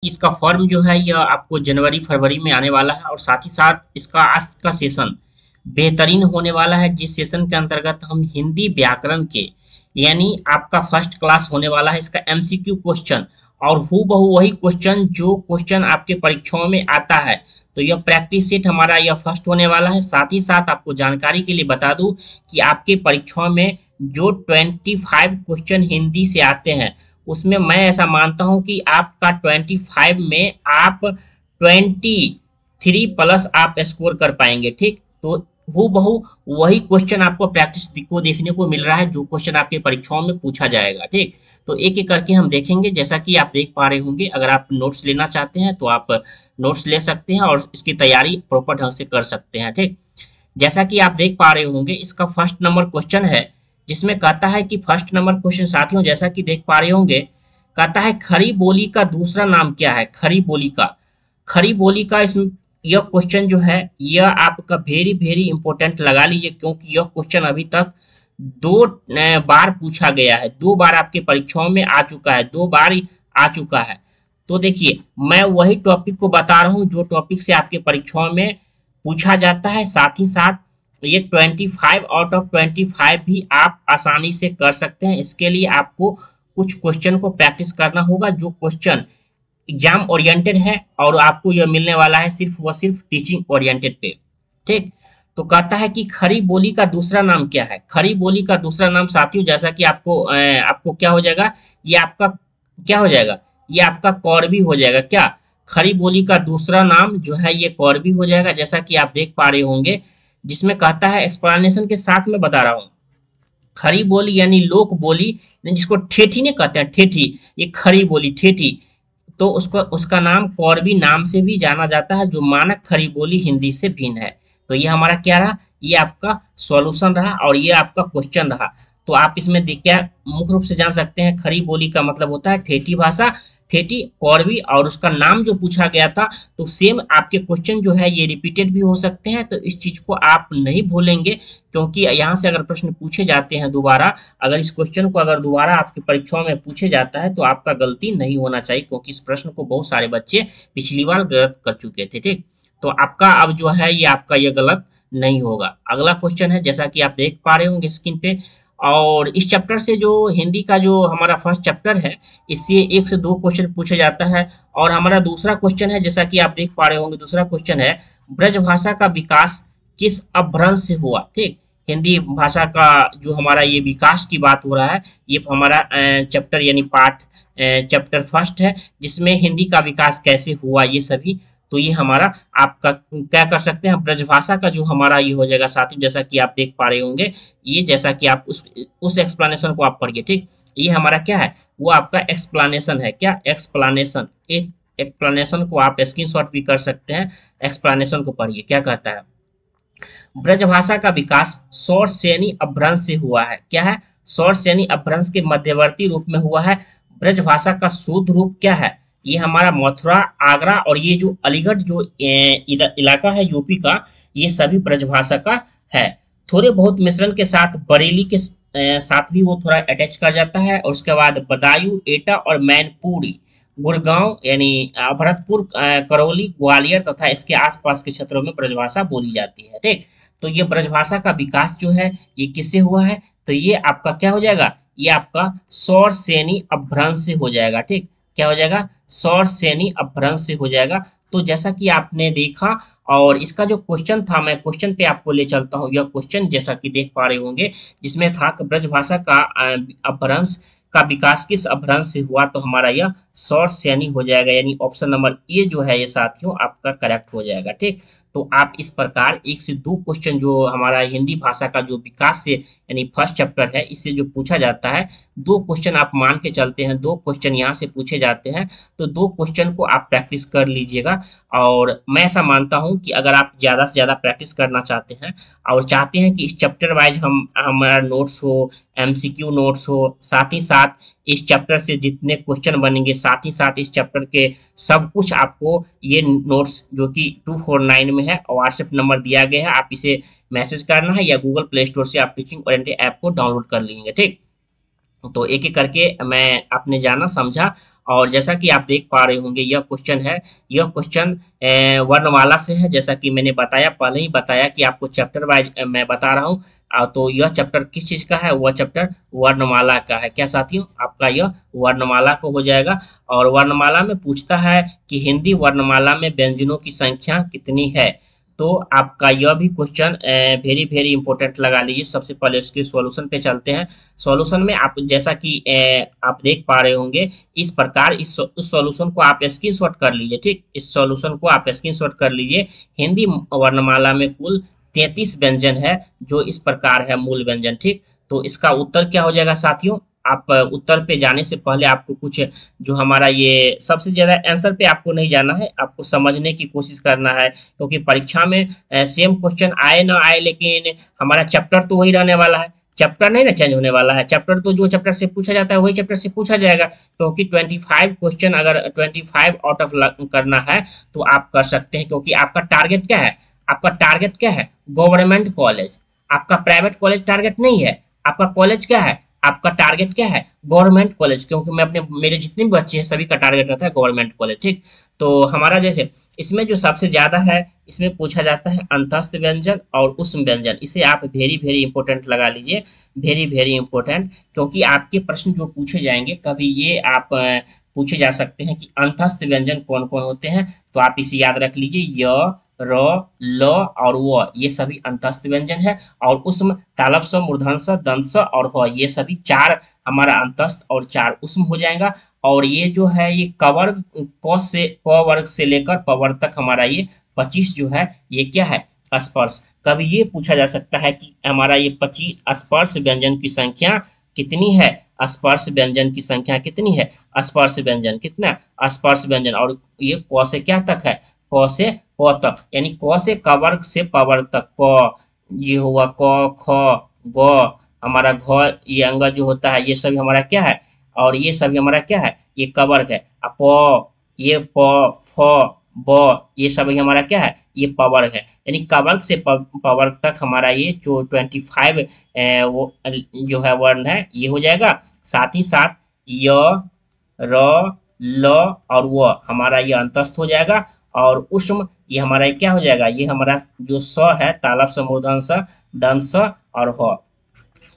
इसका फॉर्म जो है यह आपको जनवरी फरवरी में आने वाला है, और साथ ही साथ इसका आज का सेशन बेहतरीन होने वाला है, जिस सेशन के अंतर्गत हम हिंदी व्याकरण के यानी आपका फर्स्ट क्लास होने वाला है। इसका एमसीक्यू क्वेश्चन और हूबहू वही क्वेश्चन जो क्वेश्चन आपके परीक्षाओं में आता है, तो यह प्रैक्टिस सेट हमारा यह फर्स्ट होने वाला है। साथ ही साथ आपको जानकारी के लिए बता दूं कि आपके परीक्षाओं में जो 25 क्वेश्चन हिंदी से आते हैं, उसमें मैं ऐसा मानता हूं कि आपका 25 में आप 23+ आप स्कोर कर पाएंगे। ठीक, तो हूबहू वही क्वेश्चन आपको प्रैक्टिस को देखने को मिल रहा है जो क्वेश्चन आपके परीक्षाओं में पूछा जाएगा। ठीक, तो एक एक करके हम देखेंगे। जैसा कि आप देख पा रहे होंगे, अगर आप नोट्स लेना चाहते हैं तो आप नोट्स ले सकते हैं और इसकी तैयारी प्रॉपर ढंग से कर सकते हैं। ठीक, जैसा कि आप देख पा रहे होंगे, इसका फर्स्ट नंबर क्वेश्चन है, जिसमें कहता है कि फर्स्ट नंबर क्वेश्चन साथियों जैसा कि देख पा रहे होंगे, कहता है खड़ी बोली का दूसरा नाम क्या है। खड़ी बोली का, खड़ी बोली का इसमें यह क्वेश्चन जो है यह आपका वेरी वेरी इंपॉर्टेंट लगा लीजिए, क्योंकि यह क्वेश्चन अभी तक दो बार पूछा गया है, 2 बार आपके परीक्षाओं में आ चुका है, 2 बार ही आ चुका है। तो देखिए, मैं वही टॉपिक को बता रहा हूँ जो टॉपिक से आपके परीक्षाओं में पूछा जाता है। साथ ही साथ ये 25 आउट ऑफ 25 भी आप आसानी से कर सकते हैं। इसके लिए आपको कुछ क्वेश्चन को प्रैक्टिस करना होगा, जो क्वेश्चन एग्जाम ओरिएंटेड है, और आपको यह मिलने वाला है सिर्फ व सिर्फ टीचिंग ओरिएंटेड पे। ठीक, तो कहता है कि खड़ी बोली का दूसरा नाम क्या है। खड़ी बोली का दूसरा नाम साथियों जैसा कि आपको क्या हो जाएगा, ये आपका क्या हो जाएगा, ये आपका कौरवी हो जाएगा। क्या, खड़ी बोली का दूसरा नाम जो है ये कौरवी हो जाएगा, जैसा कि आप देख पा रहे होंगे, जिसमें कहता है एक्सप्लेनेशन के साथ में बता रहा हूँ। खड़ी बोली यानी लोक बोली, जिसको ठेठी ने कहते हैं, ठेठी, ये खड़ी बोली ठेठी, तो उसको उसका नाम कौरवी नाम से भी जाना जाता है, जो मानक खड़ी बोली हिंदी से भिन्न है। तो ये हमारा क्या रहा, ये आपका सॉल्यूशन रहा और ये आपका क्वेश्चन रहा। तो आप इसमें क्या मुख्य रूप से जान सकते हैं, खड़ी बोली का मतलब होता है ठेठी भाषा, ठेठी कौरवी, और उसका नाम जो पूछा गया था। तो सेम आपके क्वेश्चन जो है ये रिपीटेड भी हो सकते हैं, तो इस चीज को आप नहीं भूलेंगे, क्योंकि यहाँ से अगर प्रश्न पूछे जाते हैं दोबारा, अगर इस क्वेश्चन को अगर दोबारा आपकी परीक्षाओं में पूछे जाता है तो आपका गलती नहीं होना चाहिए, क्योंकि इस प्रश्न को बहुत सारे बच्चे पिछली बार गलत कर चुके थे। ठीक, तो आपका अब जो है ये आपका ये गलत नहीं होगा। अगला क्वेश्चन है, जैसा कि आप देख पा रहे होंगे स्क्रीन पे, और इस चैप्टर से जो हिंदी का जो हमारा फर्स्ट चैप्टर है, इससे 1 से 2 क्वेश्चन पूछे जाता है। और हमारा दूसरा क्वेश्चन है, जैसा कि आप देख पा रहे होंगे, दूसरा क्वेश्चन है ब्रजभाषा का विकास किस अपभ्रंश से हुआ। ठीक, हिंदी भाषा का जो हमारा ये विकास की बात हो रहा है, ये हमारा चैप्टर यानी पार्ट चैप्टर फर्स्ट है, जिसमें हिंदी का विकास कैसे हुआ ये सभी। तो ये हमारा आपका क्या कर सकते हैं, ब्रजभाषा का जो हमारा ये हो जाएगा साथियों, जैसा कि आप देख पा रहे होंगे, ये जैसा कि आप उस एक्सप्लेनेशन को आप पढ़िए। ठीक, ये हमारा क्या है, वो आपका एक्सप्लेनेशन है। क्या, एक्सप्लेनेशन, एक एक्सप्लेनेशन को आप स्क्रीनशॉट भी कर सकते हैं। एक्सप्लेनेशन को पढ़िए, क्या कहता है, ब्रजभाषा का विकास सौर श्रेणी अपभ्रंश से हुआ है। क्या है, सौर श्रेणी अपभ्रंश के मध्यवर्ती रूप में हुआ है। ब्रजभाषा का शुद्ध रूप क्या है, ये हमारा मथुरा, आगरा और ये जो अलीगढ़ जो इलाका है यूपी का, ये सभी ब्रजभाषा का है। थोड़े बहुत मिश्रण के साथ बरेली के साथ भी वो थोड़ा अटैच कर जाता है, और उसके बाद बदायूं, एटा और मैनपुरी, गुड़गांव यानी भरतपुर, करौली, ग्वालियर तथा इसके आसपास के क्षेत्रों में ब्रजभाषा बोली जाती है। ठीक, तो ये ब्रजभाषा का विकास जो है ये किससे हुआ है, तो ये आपका क्या हो जाएगा, ये आपका सौर श्रेणी अपभ्रंश से हो जाएगा। ठीक, क्या हो जाएगा, सौर श्रेणी अपभ्रंश से हो जाएगा। तो जैसा कि आपने देखा, और इसका जो क्वेश्चन था, मैं क्वेश्चन पे आपको ले चलता हूँ। यह क्वेश्चन जैसा कि देख पा रहे होंगे, जिसमें था कि ब्रजभाषा का अपभ्रंश का विकास किस अपभ्रंश से हुआ, तो हमारा यह सौर श्रेणी हो जाएगा, यानी ऑप्शन नंबर ए जो है ये साथियों आपका करेक्ट हो जाएगा। ठीक, तो आप इस प्रकार 1 से 2 क्वेश्चन जो हमारा हिंदी भाषा का जो विकास से यानी फर्स्ट चैप्टर है, इससे जो पूछा जाता है, 2 क्वेश्चन आप मान के चलते हैं, 2 क्वेश्चन यहाँ से पूछे जाते हैं, तो 2 क्वेश्चन को आप प्रैक्टिस कर लीजिएगा। और मैं ऐसा मानता हूँ कि अगर आप ज़्यादा से ज़्यादा प्रैक्टिस करना चाहते हैं और चाहते हैं कि इस चैप्टर वाइज हमारा नोट्स हो, एमसीक्यू नोट्स हो, साथ ही साथ इस चैप्टर से जितने क्वेश्चन बनेंगे, साथ ही साथ इस चैप्टर के सब कुछ आपको ये नोट्स जो कि 249 में है, और व्हाट्सएप नंबर दिया गया है, आप इसे मैसेज करना है या गूगल प्ले स्टोर से आप टीचिंग ओरिएंटेड ऐप को डाउनलोड कर लेंगे। ठीक, तो एक एक करके मैं आपने जाना समझा। और जैसा कि आप देख पा रहे होंगे यह क्वेश्चन है, यह क्वेश्चन वर्णमाला से है। जैसा कि मैंने बताया, पहले ही बताया कि आपको चैप्टर वाइज मैं बता रहा हूँ। तो यह चैप्टर किस चीज का है? वह चैप्टर वर्णमाला का है। क्या साथियों, आपका यह वर्णमाला को हो जाएगा। और वर्णमाला में पूछता है कि हिंदी वर्णमाला में व्यंजनों की संख्या कितनी है। तो आपका यह भी क्वेश्चन वेरी वेरी इंपॉर्टेंट लगा लीजिए। सबसे पहले इसके सॉल्यूशन पे चलते हैं। सॉल्यूशन में आप जैसा कि आप देख पा रहे होंगे इस प्रकार, उस सॉल्यूशन को आप स्क्रीनशॉट कर लीजिए। ठीक, इस सॉल्यूशन को आप स्क्रीनशॉट कर लीजिए। हिंदी वर्णमाला में कुल 33 व्यंजन है, जो इस प्रकार है मूल व्यंजन। ठीक, तो इसका उत्तर क्या हो जाएगा साथियों? आप उत्तर पे जाने से पहले आपको कुछ, जो हमारा ये सबसे ज्यादा आंसर पे आपको नहीं जाना है, आपको समझने की कोशिश करना है। क्योंकि परीक्षा में सेम क्वेश्चन आए ना आए, लेकिन हमारा चैप्टर तो वही रहने वाला है। चैप्टर नहीं ना चेंज होने वाला है। चैप्टर तो जो चैप्टर से पूछा जाता है वही चैप्टर से पूछा जाएगा। क्योंकि 25 क्वेश्चन अगर 25 आउट ऑफ करना है तो आप कर सकते हैं। क्योंकि आपका टारगेट क्या है? आपका टारगेट क्या है? Government college. आपका प्राइवेट कॉलेज टारगेट नहीं है। आपका कॉलेज क्या है? आपका टारगेट क्या है? Government college. क्योंकि मैं अपने, मेरे जितने भी बच्चे हैं सभी का टारगेट रहता है गवर्नमेंट कॉलेज। ठीक, तो हमारा जैसे इसमें जो सबसे ज्यादा है, इसमें पूछा जाता है अंतस्थ व्यंजन और उष्म व्यंजन। इसे आप वेरी वेरी इंपॉर्टेंट लगा लीजिए, वेरी वेरी इंपॉर्टेंट। क्योंकि आपके प्रश्न जो पूछे जाएंगे कभी ये आप पूछे जा सकते हैं कि अंतस्थ व्यंजन कौन कौन होते हैं। तो आप इसे याद रख लीजिए, य, र, ल और व, ये सभी अंतस्थ व्यंजन है। और उष्म तालव स, मूर्धन स, दंत स और ह, ये सभी 4 हमारा अंतस्थ और 4 उष्म हो जाएगा। और ये जो है ये कवर्ग, क वर्ग से लेकर प वर्ग तक हमारा ये 25 जो है ये क्या है? स्पर्श। कभी ये पूछा जा सकता है कि हमारा ये 25 स्पर्श व्यंजन की संख्या कितनी है? स्पर्श व्यंजन की संख्या कितनी है? स्पर्श व्यंजन कितना? स्पर्श व्यंजन। और ये क से क्या तक है? क से प तक, यानी क से क वर्ग से प वर्ग तक। क, ये हुआ क, ख, ग, हमारा घ, ये अंग जो होता है ये सभी हमारा क्या है? और ये सभी हमारा क्या है? ये क वर्ग है। प, ये प, फ, ब, ये सभी हमारा क्या है? ये प वर्ग है। यानी क वर्ग से प वर्ग तक हमारा ये जो 25 वो जो है वर्ण है ये हो जाएगा। साथ ही साथ य, र, ल और व हमारा ये अंतस्थ हो जाएगा। और उष्म ये हमारा ये क्या हो जाएगा? ये हमारा जो स है, तालव स, मूर्धन स, दंत स और ह।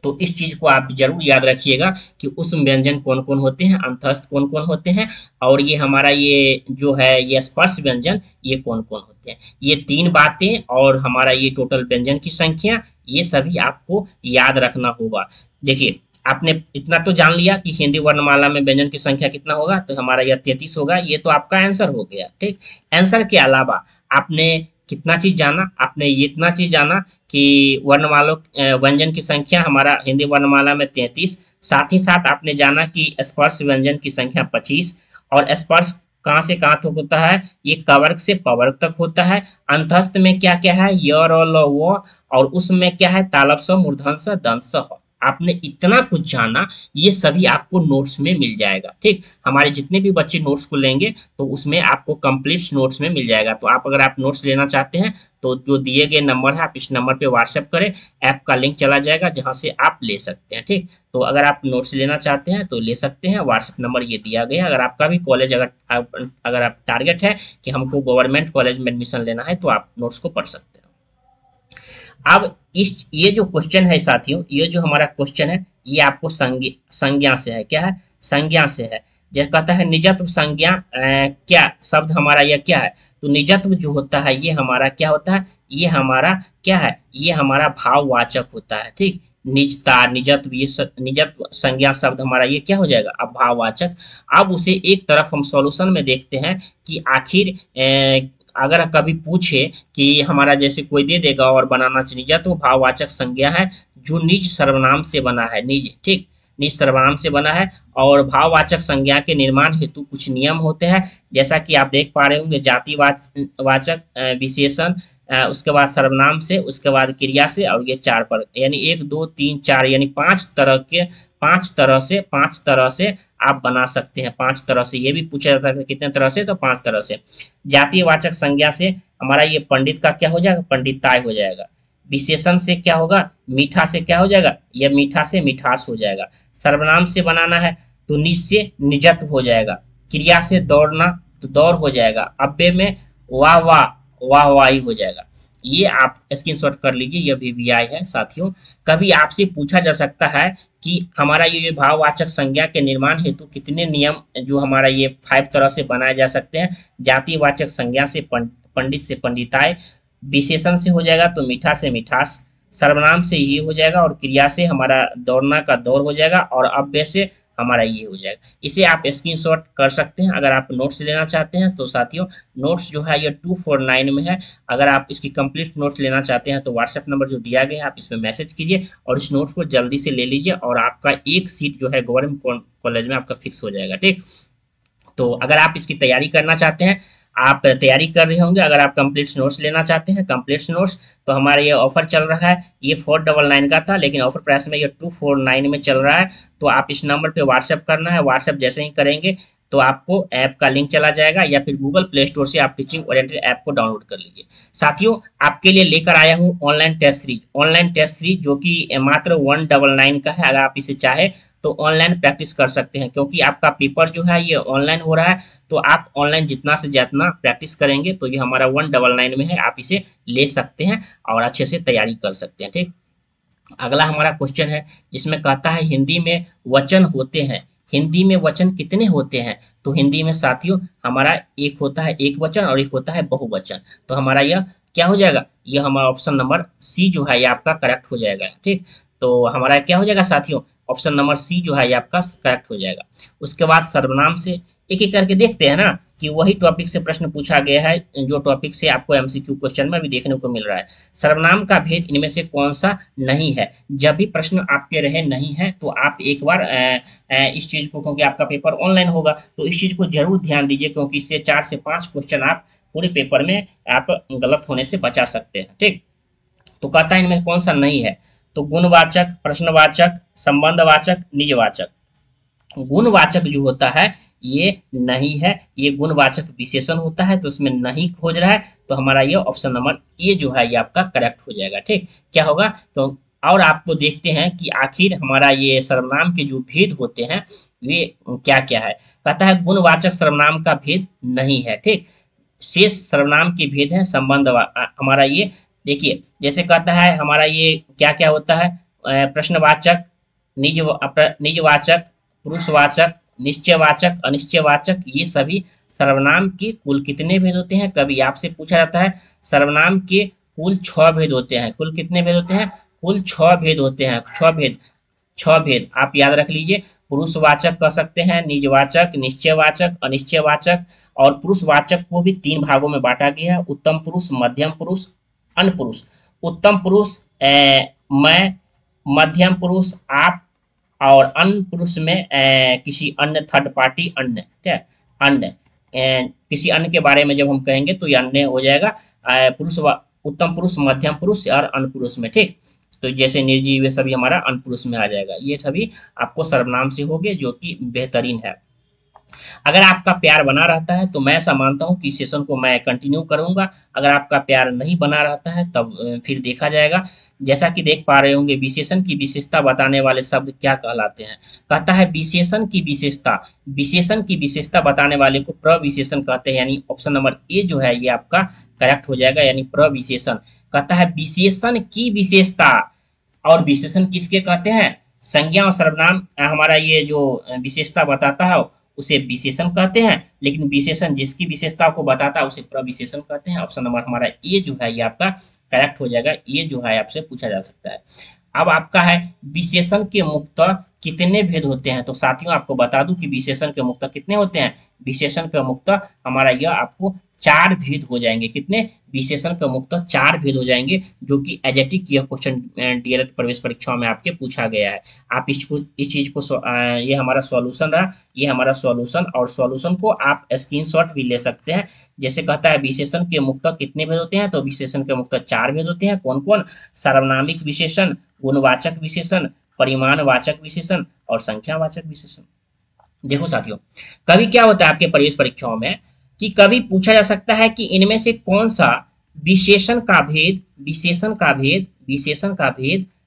तो इस चीज को आप जरूर याद रखिएगा कि उष्म व्यंजन कौन कौन होते हैं, अंतस्थ कौन कौन होते हैं, और ये हमारा ये जो है ये स्पर्श व्यंजन ये कौन कौन होते हैं। ये 3 बातें और हमारा ये टोटल व्यंजन की संख्या, ये सभी आपको याद रखना होगा। देखिए, आपने इतना तो जान लिया कि हिंदी वर्णमाला में व्यंजन की संख्या कितना होगा, तो हमारा यह 33 होगा। ये तो आपका आंसर हो गया। ठीक, आंसर के अलावा आपने कितना चीज जाना? आपने इतना चीज जाना कि वर्णमालों व्यंजन की संख्या हमारा हिंदी वर्णमाला में 33। साथ ही साथ आपने जाना कि स्पर्श व्यंजन की संख्या 25। और स्पर्श कहाँ से कहाँ तक होता है? ये कवर्ग से पवर्ग तक होता है। अंतस्थ में क्या क्या है? य, र, ल, व। और उसमें क्या है? तालव स, मूर्धन स, दंत स, ह। आपने इतना कुछ जाना, ये सभी आपको नोट्स में मिल जाएगा। ठीक, हमारे जितने भी बच्चे नोट्स को लेंगे तो उसमें आपको कंप्लीट नोट्स में मिल जाएगा। तो आप अगर आप नोट्स लेना चाहते हैं तो जो दिए गए नंबर है आप इस नंबर पे व्हाट्सएप करें, ऐप का लिंक चला जाएगा जहां से आप ले सकते हैं। ठीक, तो अगर आप नोट्स लेना चाहते हैं तो ले सकते हैं। व्हाट्सएप नंबर ये दिया गया है। अगर आपका भी कॉलेज अगर आप टारगेट है कि हमको गवर्नमेंट कॉलेज में एडमिशन लेना है तो आप नोट्स को पढ़ सकते हैं। अब इस ये जो क्वेश्चन है साथियों, ये जो हमारा क्वेश्चन है ये आपको संज्ञा से है। क्या है? संज्ञा से है। जैसे कहता है निजत्व संज्ञा क्या शब्द हमारा यह क्या है? तो निजत्व जो होता है ये हमारा क्या होता है? ये हमारा क्या है? ये हमारा भाववाचक होता है। ठीक, निजता, निजत्व, ये निजत्व संज्ञा शब्द हमारा ये क्या हो जाएगा? अब भाववाचक। अब उसे एक तरफ हम सॉल्यूशन में देखते हैं कि आखिर अगर कभी पूछे कि हमारा जैसे कोई दे देगा और बनाना चाहिए, तो भाववाचक संज्ञा है जो निज सर्वनाम से बना है। निज, ठीक, निज सर्वनाम से बना है। और भाववाचक संज्ञा के निर्माण हेतु कुछ नियम होते हैं, जैसा कि आप देख पा रहे होंगे। जाति वाचक विशेषण, उसके बाद सर्वनाम से, उसके बाद क्रिया से, और ये 4 पर, यानी 1 2 3 4 यानी 5 तरह से आप बना सकते हैं। 5 तरह से, ये भी पूछा जाता है कितने तरह से, तो 5 तरह से। जातीय वाचक संज्ञा से हमारा ये पंडित का क्या हो जाएगा? पंडिताय हो जाएगा। विशेषण से क्या होगा, मीठा से क्या हो जाएगा, यह मीठा से मिठास हो जाएगा। सर्वनाम से बनाना है तो निज से निजत्व हो जाएगा। क्रिया से दौड़ना तो दौड़ हो जाएगा। अव्यय में वाह वाह वाहवाही हो जाएगा। ये आप स्क्रीनशॉट कर लीजिए, यह वीवीआई है साथियों। कभी आपसे पूछा जा सकता है कि हमारा ये भाववाचक संज्ञा के निर्माण हेतु कितने नियम जो हमारा ये 5 तरह से बनाए जा सकते हैं। जातिवाचक संज्ञा से पंडित से पंडिताई, विशेषण से हो जाएगा तो मीठा से मिठास, सर्वनाम से ये हो जाएगा और क्रिया से हमारा दौड़ना का दौड़ हो जाएगा और अव्यय से हमारा ये हो जाएगा। इसे आप स्क्रीनशॉट कर सकते हैं। अगर आप नोट्स लेना चाहते हैं तो साथियों नोट्स जो है ये 249 में है। अगर आप इसकी कंप्लीट नोट्स लेना चाहते हैं तो व्हाट्सएप नंबर जो दिया गया है आप इसमें मैसेज कीजिए और इस नोट्स को जल्दी से ले लीजिए और आपका एक सीट जो है गवर्नमेंट कॉलेज में आपका फिक्स हो जाएगा। ठीक, तो अगर आप इसकी तैयारी करना चाहते हैं, आप तैयारी कर रहे होंगे, अगर आप कंप्लीट नोट्स लेना चाहते हैं कंप्लीट नोट्स, तो हमारा ये ऑफर चल रहा है। ये 499 का था लेकिन ऑफर प्राइस में ये 249 में चल रहा है। तो आप इस नंबर पे व्हाट्सएप करना है। व्हाट्सएप जैसे ही करेंगे तो आपको ऐप का लिंक चला जाएगा या फिर गूगल प्ले स्टोर से आप टीचिंग ओरिएंटेड ऐप को डाउनलोड कर लीजिए। साथियों आपके लिए लेकर आया हूँ online test series, online test series जो कि मात्र 199 का है। अगर आप इसे चाहे तो ऑनलाइन प्रैक्टिस कर सकते हैं, क्योंकि आपका पेपर जो है ये ऑनलाइन हो रहा है। तो आप ऑनलाइन जितना से जितना प्रैक्टिस करेंगे तो ये हमारा 199 में है, आप इसे ले सकते हैं और अच्छे से तैयारी कर सकते हैं। ठीक, अगला हमारा क्वेश्चन है जिसमें कहता है हिंदी में वचन होते हैं, हिंदी में वचन कितने होते हैं। तो हिंदी में साथियों हमारा एक होता है एक वचन और एक होता है बहुवचन। तो हमारा यह क्या हो जाएगा, यह हमारा ऑप्शन नंबर सी जो है ये आपका करेक्ट हो जाएगा। ठीक, तो हमारा क्या हो जाएगा साथियों, ऑप्शन नंबर सी जो है ये आपका करेक्ट हो जाएगा। उसके बाद सर्वनाम से एक एक करके देखते हैं ना कि वही टॉपिक से प्रश्न पूछा गया है जो टॉपिक से आपको एमसीक्यू क्वेश्चन में भी देखने को मिल रहा है। सर्वनाम का भेद इनमें से कौन सा नहीं है। जब भी प्रश्न आपके रहे नहीं है तो आप एक बार इस चीज को, क्योंकि आपका पेपर ऑनलाइन होगा तो इस चीज को जरूर ध्यान दीजिए, क्योंकि इससे 4 से 5 क्वेश्चन आप पूरे पेपर में आप गलत होने से बचा सकते हैं। ठीक, तो कहता है इनमें कौन सा नहीं है। तो गुणवाचक, प्रश्नवाचक, संबंधवाचक, निजवाचक। गुणवाचक जो होता है ये नहीं है, ये गुणवाचक विशेषण होता है तो इसमें नहीं खोज रहा है। तो हमारा ये ऑप्शन नंबर ए जो है ये आपका करेक्ट हो जाएगा। ठीक, क्या होगा तो और आपको देखते हैं कि आखिर हमारा ये सर्वनाम के जो भेद होते हैं वे क्या क्या है। कहता है गुणवाचक सर्वनाम का भेद नहीं है। ठीक, शेष सर्वनाम के भेद है संबंध हमारा ये देखिए, जैसे कहता है हमारा ये क्या क्या होता है, प्रश्नवाचक, निजवाचक, पुरुषवाचक, निश्चयवाचक, अनिश्चयवाचक, ये सभी सर्वनाम के कुल कितने भेद होते हैं। कभी आपसे पूछा जाता है सर्वनाम के कुल 6 भेद होते हैं। कुल कितने भेद होते हैं, कुल 6 भेद होते हैं। 6 भेद आप याद रख लीजिए। पुरुषवाचक कह सकते हैं, निजवाचक, निश्चयवाचक, अनिश्चयवाचक, और पुरुषवाचक को भी 3 भागों में बांटा गया है, उत्तम पुरुष, मध्यम पुरुष, अन्य पुरुष। उत्तम पुरुष मैं, मध्यम पुरुष आप, और अन्य पुरुष में किसी अन्य थर्ड पार्टी अन्य, ठीक है, अन्य किसी अन्य के बारे में जब हम कहेंगे तो ये अन्य हो जाएगा। पुरुष, उत्तम पुरुष, मध्यम पुरुष और अन्य पुरुष में। ठीक, तो जैसे निर्जीव सभी हमारा अन्य पुरुष में आ जाएगा। ये सभी आपको सर्वनाम से हो गए जो कि बेहतरीन है। अगर आपका प्यार बना रहता है तो मैं ऐसा मानता हूं कि सेशन को मैं कंटिन्यू करूंगा। अगर आपका प्यार नहीं बना रहता है तब फिर देखा जाएगा। जैसा कि देख पा रहे होंगे विशेषण की विशेषता बताने वाले शब्द क्या कहलाते हैं। कहता है विशेषण की विशेषता, विशेषण की विशेषता बताने वाले को प्रविशेषण कहते हैं, यानी ऑप्शन नंबर ए जो है ये आपका करेक्ट हो जाएगा, यानी प्रविशेषण। कहता है विशेषण की विशेषता, और विशेषण किसके कहते हैं, संज्ञा और सर्वनाम हमारा ये जो विशेषता बताता है उसे विशेषण कहते हैं, लेकिन विशेषण जिसकी विशेषता को बताता है उसे प्रविशेषण कहते हैं। ऑप्शन नंबर हमारा ए जो है ये आपका करेक्ट हो जाएगा। ये जो है आपसे पूछा जा सकता है। अब आपका है विशेषण के मुक्त कितने भेद होते हैं। तो साथियों आपको बता दूं कि विशेषण के मुक्त कितने होते हैं। विशेषण के मुक्त हमारा यह आपको 4 भेद हो जाएंगे। कितने, विशेषण के मुक्त 4 भेद हो जाएंगे, जो कि एजेटिक यह क्वेश्चन डीएलएड प्रवेश परीक्षाओं में आपके पूछा गया है। आप इस चीज को ये हमारा सॉल्यूशन रहा, ये हमारा सॉल्यूशन, और सॉल्यूशन को आप स्क्रीनशॉट भी ले सकते हैं। जैसे कहता है विशेषण के मुक्त कितने भेद होते हैं, तो विशेषण के मुक्त 4 भेद होते हैं। कौन कौन, सार्वनामिक विशेषण, गुणवाचक विशेषण, परिमाणवाचक विशेषण और संख्यावाचक विशेषण। देखो साथियों कभी क्या होता है आपके प्रवेश परीक्षाओं में कि कभी पूछा जा सकता है कि इनमें से कौन सा विशेषण का भेद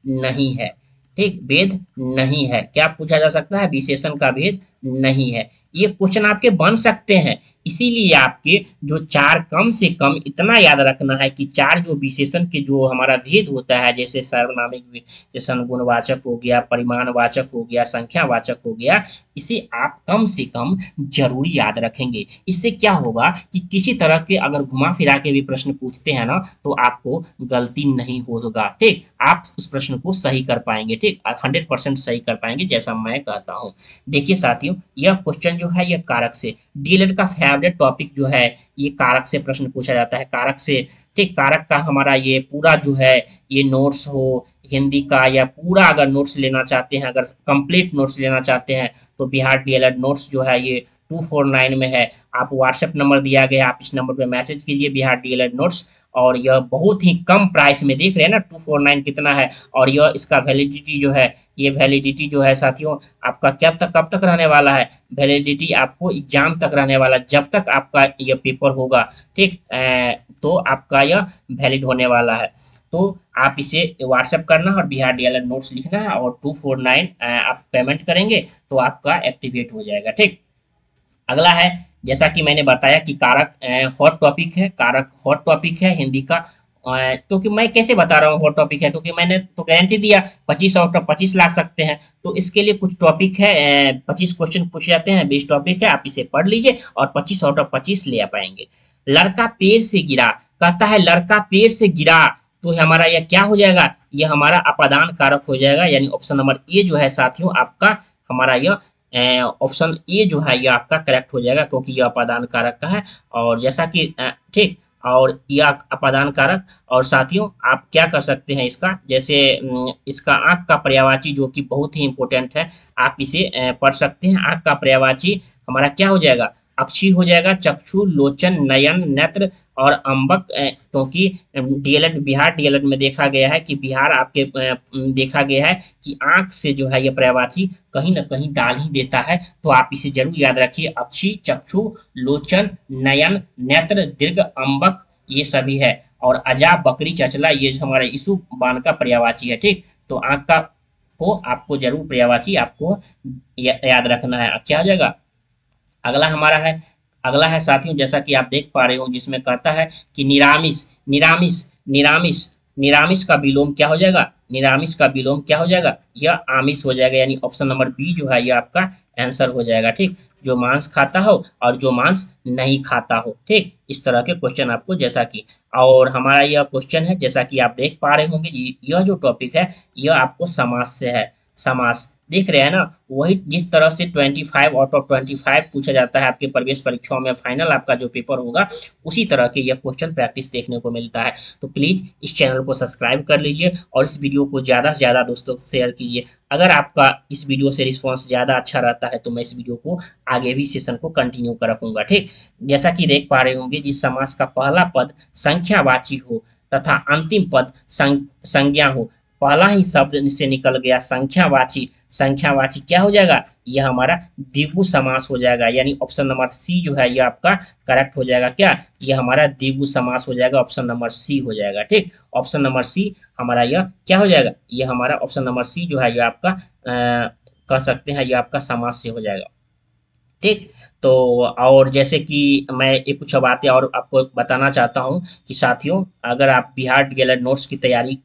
नहीं है। ठीक, भेद नहीं है। क्या पूछा जा सकता है? विशेषण का भेद नहीं है। ये क्वेश्चन आपके बन सकते हैं, इसीलिए आपके जो चार, कम से कम इतना याद रखना है कि चार जो विशेषण के जो हमारा भेद होता है, जैसे सार्वनामिक विशेषण, गुणवाचक हो गया, परिमाणवाचक हो गया, संख्यावाचक हो गया, इसे आप कम से कम जरूरी याद रखेंगे। इससे क्या होगा कि किसी तरह के अगर घुमा फिरा के भी प्रश्न पूछते हैं ना, तो आपको गलती नहीं होगा। ठीक, आप उस प्रश्न को सही कर पाएंगे। ठीक, 100% सही कर पाएंगे, जैसा मैं कहता हूँ। देखिए साथियों, यह क्वेश्चन जो है, यह कारक से, डीएलएड का फेवरेट टॉपिक जो है, ये कारक से प्रश्न पूछा जाता है। कारक से, ठीक, कारक का हमारा ये पूरा जो है, ये नोट्स हो हिंदी का, या पूरा अगर नोट्स लेना चाहते हैं, अगर कंप्लीट नोट्स लेना चाहते हैं, तो बिहार डीएलएड नोट्स जो है ये 249 में है। आप व्हाट्सएप नंबर दिया गया, आप इस नंबर पे मैसेज कीजिए बिहार डीएलएड नोट्स, और यह बहुत ही कम प्राइस में, देख रहे हैं ना 249 कितना है। और यह इसका वैलिडिटी जो है, ये वैलिडिटी जो है साथियों, आपका कब तक रहने वाला है? वैलिडिटी आपको एग्जाम तक रहने वाला, जब तक आपका यह पेपर होगा। ठीक, तो आपका यह वैलिड होने वाला है। तो आप इसे व्हाट्सएप करना और बिहार डीएलएड नोट्स लिखना है, और 249 आप पेमेंट करेंगे तो आपका एक्टिवेट हो जाएगा। ठीक, अगला है, जैसा कि मैंने बताया कि कारक हॉट टॉपिक है, कारक हॉट टॉपिक है हिंदी का। क्योंकि मैं कैसे बता रहा हूँ हॉट टॉपिक है, क्योंकि मैंने तो गारंटी दिया 25 आउट ऑफ 25 ला सकते हैं, तो इसके लिए कुछ टॉपिक है, 25 क्वेश्चन पूछे जाते हैं, 20 टॉपिक है, आप इसे पढ़ लीजिए और 25 आउट ऑफ 25 ले आ पाएंगे। लड़का पेड़ से गिरा, कहता है लड़का पेड़ से गिरा, तो हमारा यह क्या हो जाएगा? यह हमारा अपादान कारक हो जाएगा, यानी ऑप्शन नंबर ए जो है साथियों आपका, हमारा यह ऑप्शन ए जो है, ये आपका करेक्ट हो जाएगा, क्योंकि यह अपादान कारक का है। और जैसा कि ठीक, और यह अपादान कारक, और साथियों आप क्या कर सकते हैं इसका, जैसे इसका आंख का पर्यायवाची जो कि बहुत ही इंपॉर्टेंट है, आप इसे पढ़ सकते हैं। आंख का पर्यायवाची हमारा क्या हो जाएगा? अक्षी हो जाएगा, चक्षु, लोचन, नयन, नेत्र और अंबक। क्योंकि डीएलएड, बिहार डीएलएड में देखा गया है कि बिहार आपके देखा गया है कि आंख से जो है ये पर्यायवाची कहीं ना कहीं डाल ही देता है, तो आप इसे जरूर याद रखिए। अक्षी, चक्षु, लोचन, नयन, नेत्र, दीर्घ, अंबक, ये सभी है। और अजा, बकरी, चचला, ये जो हमारे इशु बाण का पर्यायवाची है। ठीक, तो आंख का को आपको जरूर पर्यायवाची आपको याद रखना है। क्या हो जाएगा? अगला हमारा है, अगला है साथियों, जैसा कि आप देख पा रहे हो, जिसमें कहता है कि निरामिष, निरामिष, निरामिष, निरामिष का विलोम क्या हो जाएगा? निरामिष का विलोम क्या हो जाएगा? यह आमिष हो जाएगा, यानी ऑप्शन नंबर बी जो है ये आपका आंसर हो जाएगा। ठीक, जो मांस खाता हो और जो मांस नहीं खाता हो। ठीक, इस तरह के क्वेश्चन आपको, जैसा कि, और हमारा यह क्वेश्चन है, जैसा कि आप देख पा रहे होंगे, यह जो टॉपिक है यह आपको समास से है। समास देख रहे हैं ना, वही जिस तरह से 25 आउट ऑफ 25 पूछा जाता है आपके प्रवेश परीक्षाओं में, फाइनल आपका जो पेपर होगा, उसी तरह के यह क्वेश्चन प्रैक्टिस देखने को मिलता है। तो प्लीज इस चैनल को सब्सक्राइब कर लीजिए और इस वीडियो को ज़्यादा से ज़्यादा दोस्तों को शेयर कीजिए। अगर आपका इस वीडियो से रिस्पॉन्स ज़्यादा अच्छा रहता है तो मैं इस वीडियो को आगे भी सेशन को कंटिन्यू कर रखूंगा। ठीक, जैसा कि देख पा रहे होंगे, जिस समास का पहला पद संख्यावाची हो तथा अंतिम पद संज्ञा हो, पहला ही शब्द से निकल गया संख्यावाची, संख्यावाची क्या हो जाएगा? यह हमारा द्विगु समास हो जाएगा, यानी ऑप्शन नंबर सी जो है यह आपका करेक्ट हो जाएगा। क्या? यह हमारा द्विगु समास हो जाएगा, ऑप्शन नंबर सी हो जाएगा। ठीक, ऑप्शन नंबर सी हमारा यह क्या हो जाएगा? यह हमारा ऑप्शन नंबर सी जो है यह आपका कह सकते हैं यह आपका समास से हो जाएगा। ठीक, तो और जैसे कि मैं एक कुछ बातें और आपको बताना चाहता हूँ कि साथियों, अगर आप बिहार डीएलएड नोट्स की तैयारी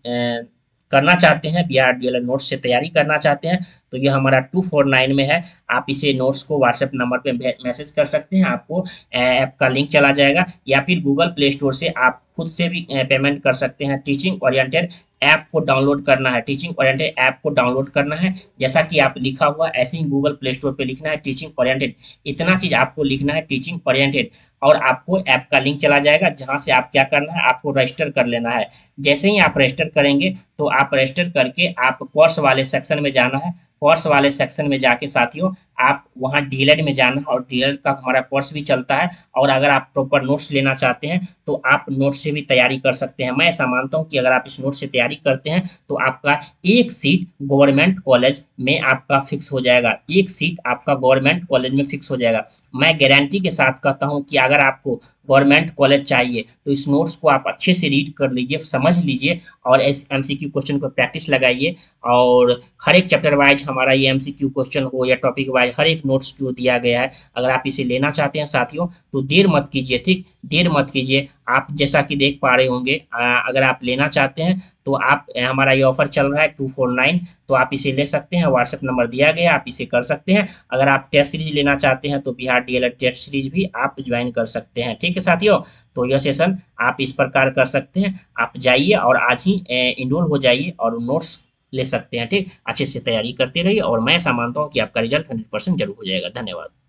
करना चाहते हैं, बिहार डीएलएड नोट्स से तैयारी करना चाहते हैं, तो ये हमारा 249 में है। आप इसे नोट्स को व्हाट्सएप नंबर पे मैसेज कर सकते हैं, आपको ऐप का लिंक चला जाएगा, या फिर गूगल प्ले स्टोर से आप खुद से भी पेमेंट कर सकते हैं। टीचिंग ओरिएंटेड ऐप को डाउनलोड करना है, टीचिंग ओरिएंटेड ऐप को डाउनलोड करना है, जैसा कि आप लिखा हुआ ऐसे ही गूगल प्ले स्टोर पे लिखना है टीचिंग ओरिएंटेड, इतना चीज आपको लिखना है टीचिंग ओरिएंटेड, और आपको ऐप का लिंक चला जाएगा, जहां से आप क्या करना है, आपको रजिस्टर कर लेना है। जैसे ही आप रजिस्टर करेंगे तो आप रजिस्टर करके आप कोर्स वाले सेक्शन में जाना है। कोर्स वाले सेक्शन में जाके साथियों आप वहाँ डीएलएड में जाना, और डीएलएड का हमारा कोर्स भी चलता है, और अगर आप प्रॉपर नोट्स लेना चाहते हैं तो आप नोट से भी तैयारी कर सकते हैं। मैं ऐसा मानता हूँ कि अगर आप इस नोट से तैयारी करते हैं तो आपका एक सीट गवर्नमेंट कॉलेज में आपका फिक्स हो जाएगा, एक सीट आपका गवर्नमेंट कॉलेज में फिक्स हो जाएगा। मैं गारंटी के साथ कहता हूँ कि अगर आपको गवर्नमेंट कॉलेज चाहिए तो इस नोट्स को आप अच्छे से रीड कर लीजिए, समझ लीजिए, और इस एमसीक्यू क्वेश्चन को प्रैक्टिस लगाइए। और हर एक चैप्टर वाइज हमारा ये एमसीक्यू क्वेश्चन हो या टॉपिक वाइज हर एक नोट्स जो दिया गया है, अगर आप इसे लेना चाहते हैं साथियों तो देर मत कीजिए, ठीक, देर मत कीजिए। आप जैसा कि देख पा रहे होंगे, अगर आप लेना चाहते हैं तो आप हमारा ये ऑफर चल रहा है 249, तो आप इसे ले सकते हैं। व्हाट्सएप नंबर दिया गया, आप इसे कर सकते हैं। अगर आप टेस्ट सीरीज लेना चाहते हैं तो बिहार डीएलएड टेस्ट सीरीज भी आप ज्वाइन कर सकते हैं, ठीक है साथियों। तो यह सेशन आप इस प्रकार कर सकते हैं, आप जाइए और आज ही इनरोल हो जाइए और नोट्स ले सकते हैं, ठीक। अच्छे से तैयारी करते रहिए और मैं ऐसा मानता हूँ कि आपका रिजल्ट 100% जरूर हो जाएगा। धन्यवाद।